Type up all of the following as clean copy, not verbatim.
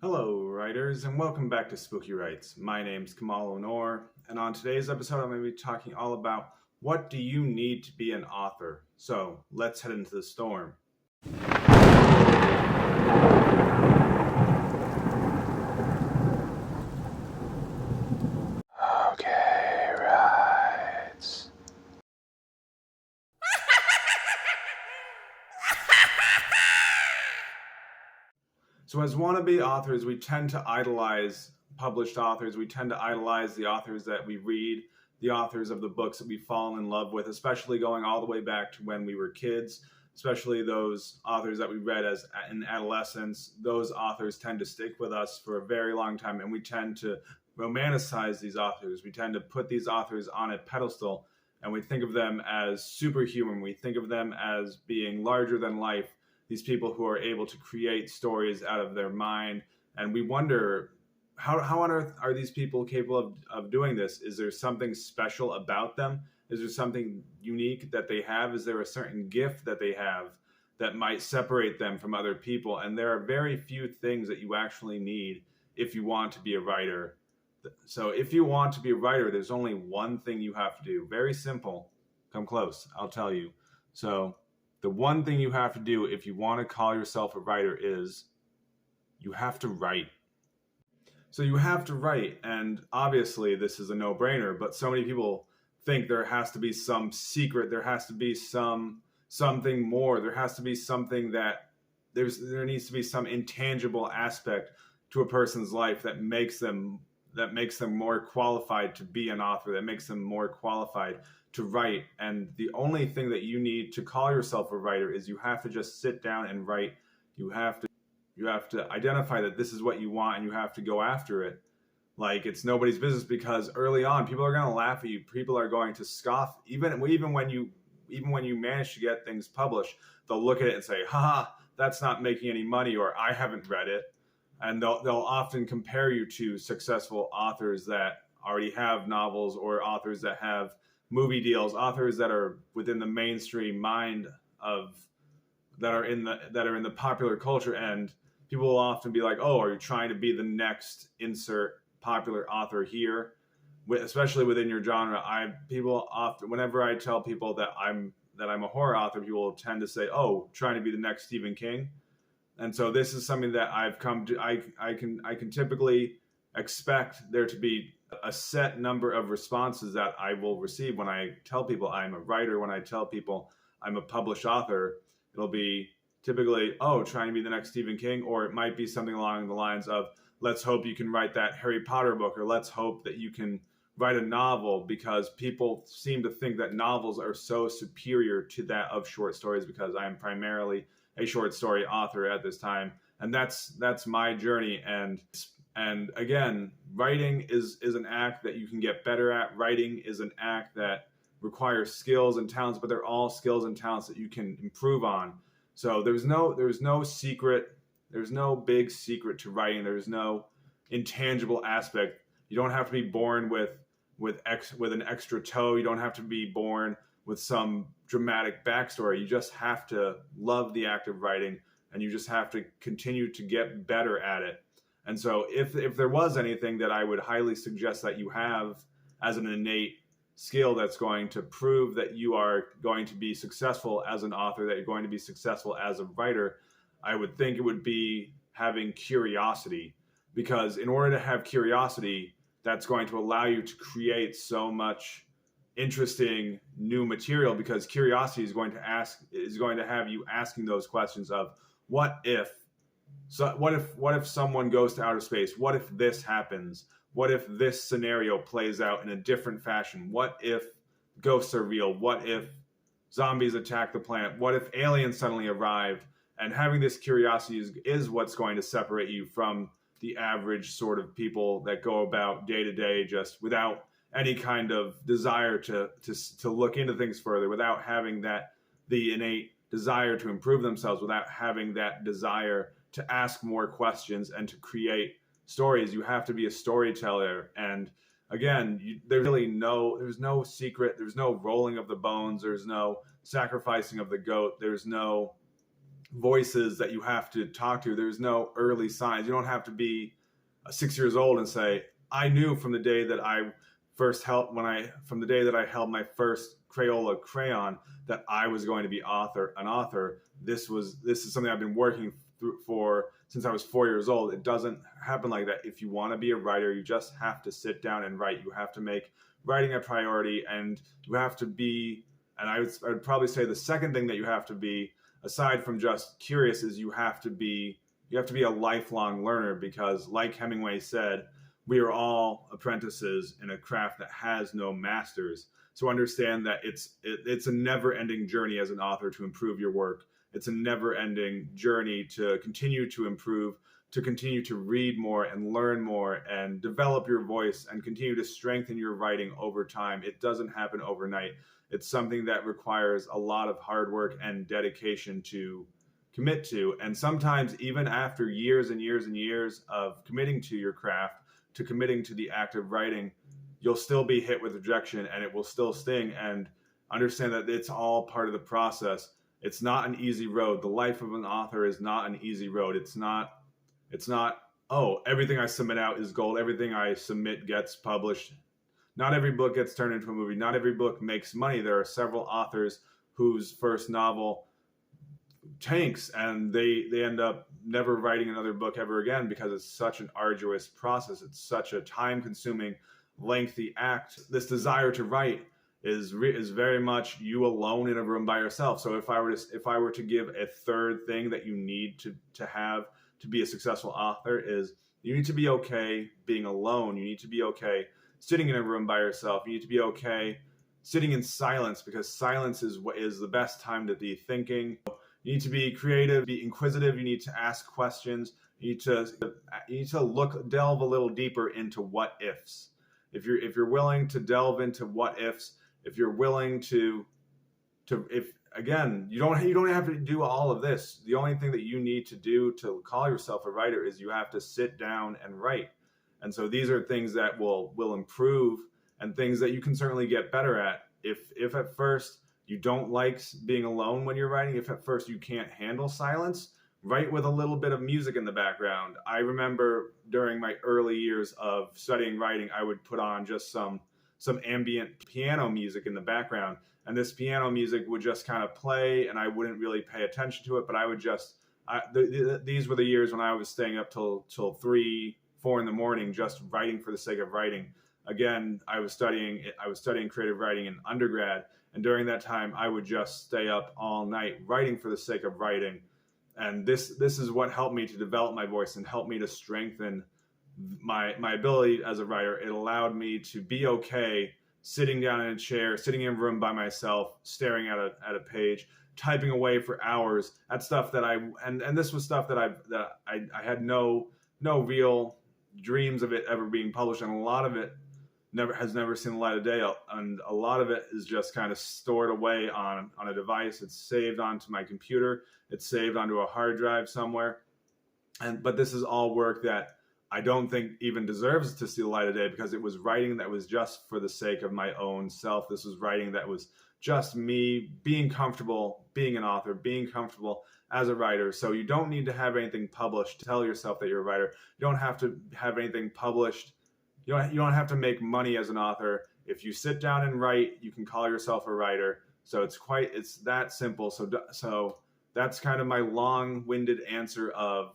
Hello, writers, and welcome back to Spooky Writes. My name's Kemal Onor, and on today's episode, I'm going to be talking all about what do you need to be an author. So let's head into the storm. Okay, right. So, as wannabe authors, we tend to idolize published authors. We tend to idolize the authors that we read, the authors of the books that we've fallen in love with, especially going all the way back to when we were kids, especially those authors that we read as in adolescence. Those authors tend to stick with us for a very long time, and we tend to romanticize these authors. We tend to put these authors on a pedestal, and we think of them as superhuman. We think of them as being larger than life, these people who are able to create stories out of their mind. And we wonder, how on earth are these people capable of doing this? Is there something special about them? Is there something unique that they have? Is there a certain gift that they have that might separate them from other people? And there are very few things that you actually need if you want to be a writer. So if you want to be a writer, there's only one thing you have to do. Very simple. Come close, I'll tell you. So the one thing you have to do if you want to call yourself a writer is you have to write. So you have to write, and obviously this is a no-brainer, but so many people think there has to be some secret, there has to be something more, there has to be something that there needs to be some intangible aspect to a person's life that makes them more qualified to be an author, that makes them more qualified to write. And the only thing that you need to call yourself a writer is you have to just sit down and write. You have to identify that this is what you want, and you have to go after it. Like, it's nobody's business, because early on people are going to laugh at you, people are going to scoff, even when you manage to get things published. They'll look at it and say, haha, that's not making any money, or I haven't read it. And they'll often compare you to successful authors that already have novels, or authors that have movie deals, authors that are within the mainstream mind of that are in the popular culture. And people will often be like, oh, are you trying to be the next insert popular author here? Especially within your genre, I people often, whenever I tell people that I'm a horror author, people tend to say, oh, trying to be the next Stephen King. And so this is something that I've come to. I can typically expect there to be a set number of responses that I will receive when I tell people I'm a writer. When I tell people I'm a published author, it'll be typically, oh, trying to be the next Stephen King, or it might be something along the lines of, let's hope you can write that Harry Potter book, or let's hope that you can write a novel, because people seem to think that novels are so superior to that of short stories, because I am primarily a short story author at this time, and that's my journey. And again, writing is an act that you can get better at. Writing is an act that requires skills and talents, but they're all skills and talents that you can improve on. So there's no secret, there's no big secret to writing. There's no intangible aspect. You don't have to be born with an extra toe. You don't have to be born with some dramatic backstory. You just have to love the act of writing, and you just have to continue to get better at it. And so if there was anything that I would highly suggest that you have as an innate skill that's going to prove that you are going to be successful as an author, that you're going to be successful as a writer, I would think it would be having curiosity. Because in order to have curiosity, that's going to allow you to create so much interesting new material, because curiosity is going to have you asking those questions of what if. So what if someone goes to outer space? What if this happens? What if this scenario plays out in a different fashion? What if ghosts are real? What if zombies attack the planet? What if aliens suddenly arrive? And having this curiosity is what's going to separate you from the average sort of people that go about day to day just without any kind of desire to look into things further, without having the innate desire to improve themselves, without having that desire to ask more questions and to create stories. You have to be a storyteller. And again, there's no secret, there's no rolling of the bones, there's no sacrificing of the goat, there's no voices that you have to talk to. There's no early signs. You don't have to be 6 years old and say, I knew from the day that I from the day that I held my first Crayola crayon that I was going to be an author. This is something I've been working through for since I was 4 years old. It doesn't happen like that. If you want to be a writer, you just have to sit down and write. You have to make writing a priority, and you have to be, and I would probably say the second thing that you have to be, aside from just curious, is you have to be a lifelong learner, because like Hemingway said, we are all apprentices in a craft that has no masters. So understand that it's a never-ending journey as an author to improve your work. It's a never-ending journey to continue to improve, to continue to read more and learn more and develop your voice and continue to strengthen your writing over time. It doesn't happen overnight. It's something that requires a lot of hard work and dedication to commit to. And sometimes even after years and years and years of committing to your craft, to committing to the act of writing, you'll still be hit with rejection and it will still sting. And understand that it's all part of the process. It's not an easy road. The life of an author is not an easy road. It's not, oh, everything I submit out is gold. Everything I submit gets published. Not every book gets turned into a movie. Not every book makes money. There are several authors whose first novel tanks and they end up never writing another book ever again, because it's such an arduous process. It's such a time-consuming, lengthy act. This desire to write is very much you alone in a room by yourself. So if I were to give a third thing that you need to have to be a successful author, is you need to be okay being alone. You need to be okay sitting in a room by yourself. You need to be okay sitting in silence, because silence is the best time to be thinking. You need to be creative, be inquisitive. You need to ask questions. You need to delve a little deeper into what ifs. If you're willing to delve into what ifs, if you're willing if again, you don't have to do all of this. The only thing that you need to do to call yourself a writer is you have to sit down and write. And so these are things that will improve, and things that you can certainly get better at. If at first you don't like being alone when you're writing, if at first you can't handle silence, write with a little bit of music in the background. I remember during my early years of studying writing, I would put on just some ambient piano music in the background, and this piano music would just kind of play, and I wouldn't really pay attention to it, but I would just these were the years when I was staying up till 3-4 in the morning just writing for the sake of writing. Again, I was studying creative writing in undergrad, and during that time I would just stay up all night writing for the sake of writing. And this is what helped me to develop my voice and helped me to strengthen my ability as a writer. It allowed me to be okay sitting down in a chair, sitting in a room by myself, staring at a page, typing away for hours at stuff that this was stuff that I had no real dreams of it ever being published, and a lot of it has never seen the light of day, and a lot of it is just kind of stored away on a device. It's saved onto my computer, it's saved onto a hard drive somewhere, but this is all work that I don't think even deserves to see the light of day, because it was writing that was just for the sake of my own self. This was writing that was just me being comfortable being an author, being comfortable as a writer. So you don't need to have anything published to tell yourself that you're a writer. You don't have to have anything published. You don't have to make money as an author. If you sit down and write, you can call yourself a writer. So it's that simple. So that's kind of my long-winded answer of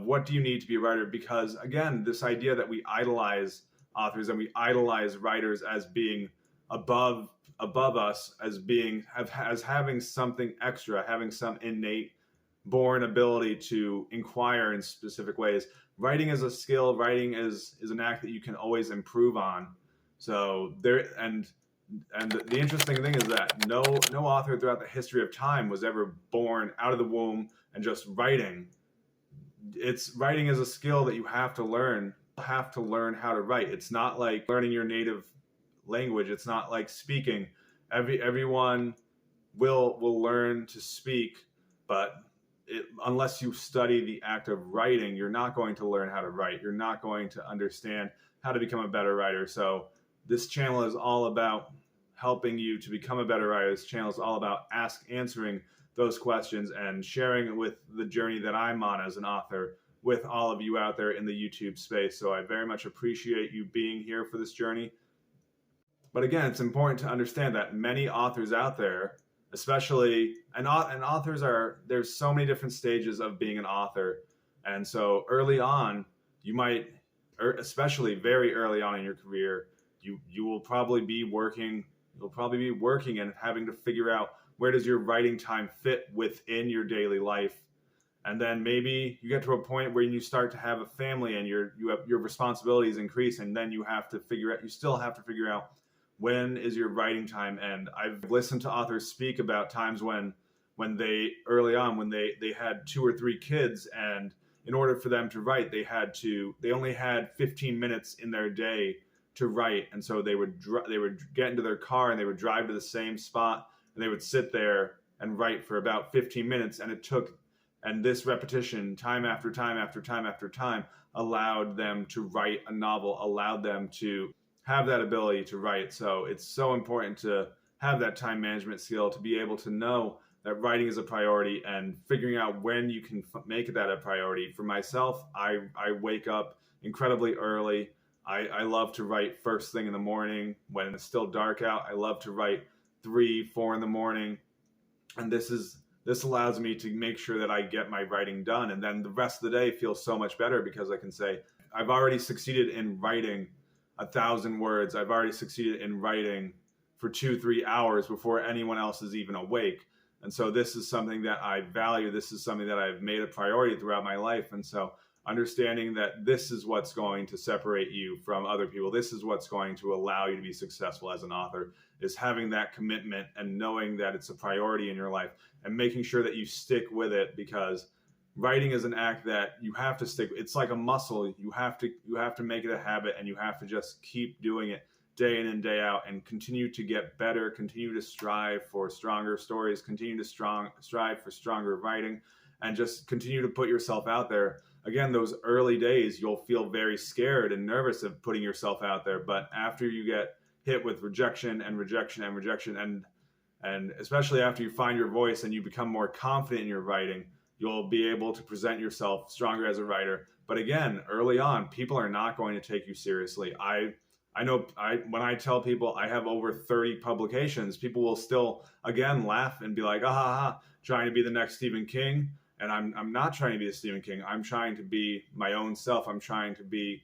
what do you need to be a writer? Because again, this idea that we idolize authors and we idolize writers as being above us, as having something extra, having some innate born ability to inquire in specific ways. Writing is a skill. Writing is an act that you can always improve on. So the interesting thing is that no author throughout the history of time was ever born out of the womb and just writing. Writing is a skill that you have to learn. You have to learn how to write. It's not like learning your native language. It's not like speaking. Everyone will learn to speak, but unless you study the act of writing, you're not going to learn how to write. You're not going to understand how to become a better writer. So this channel is all about helping you to become a better writer. This channel is all about answering those questions and sharing with the journey that I'm on as an author with all of you out there in the YouTube space. So I very much appreciate you being here for this journey. But again, it's important to understand that many authors out there, especially, and authors there's so many different stages of being an author. And so early on, you might, especially very early on in your career, you will probably be working, and having to figure out where does your writing time fit within your daily life. And then maybe you get to a point where you start to have a family and your responsibilities increase, and then you still have to figure out when is your writing time end. I've listened to authors speak about times when they early on, when they had 2 or 3 kids, and in order for them to write, they only had 15 minutes in their day to write. And so they would get into their car and they would drive to the same spot, and they would sit there and write for about 15 minutes. And this repetition, time after time after time after time, allowed them to write a novel, allowed them to have that ability to write. So it's so important to have that time management skill, to be able to know that writing is a priority and figuring out when you can make that a priority. For myself, I wake up incredibly early. I love to write first thing in the morning when it's still dark out. I love to write 3, 4 in the morning. And this allows me to make sure that I get my writing done. And then the rest of the day feels so much better because I can say, I've already succeeded in writing 1,000 words. I've already succeeded in writing for 2-3 hours before anyone else is even awake. And so this is something that I value. This is something that I've made a priority throughout my life. And so understanding that this is what's going to separate you from other people, this is what's going to allow you to be successful as an author, is having that commitment and knowing that it's a priority in your life and making sure that you stick with it, because writing is an act that you have to stick. It's like a muscle. You have to make it a habit, and you have to just keep doing it day in and day out and continue to get better, continue to strive for stronger stories, continue to strive for stronger writing, and just continue to put yourself out there. Again, those early days, you'll feel very scared and nervous of putting yourself out there. But after you get hit with rejection and rejection and rejection, and especially after you find your voice and you become more confident in your writing, you'll be able to present yourself stronger as a writer. But again, early on, people are not going to take you seriously. I know when I tell people I have over 30 publications, people will still, again, laugh and be like, ah, ha, ha, trying to be the next Stephen King. And I'm not trying to be a Stephen King. I'm trying to be my own self. I'm trying to be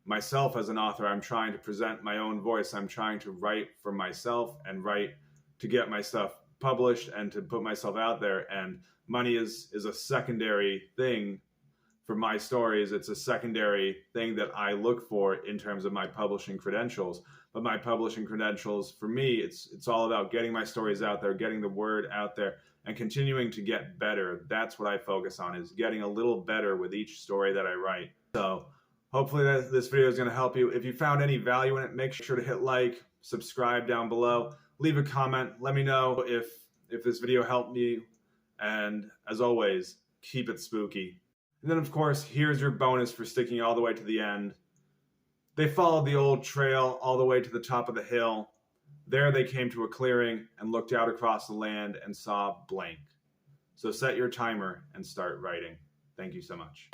myself as an author. I'm trying to present my own voice. I'm trying to write for myself and write to get my stuff published and to put myself out there. And money is a secondary thing for my stories. It's a secondary thing that I look for in terms of my publishing credentials. But my publishing credentials, for me, it's all about getting my stories out there, getting the word out there, and continuing to get better. That's what I focus on, is getting a little better with each story that I write. So hopefully this video is going to help you. If you found any value in it, make sure to hit like, subscribe down below, leave a comment. Let me know if this video helped me. And as always, keep it spooky. And then, of course, here's your bonus for sticking all the way to the end. They followed the old trail all the way to the top of the hill. There they came to a clearing and looked out across the land and saw blank. So set your timer and start writing. Thank you so much.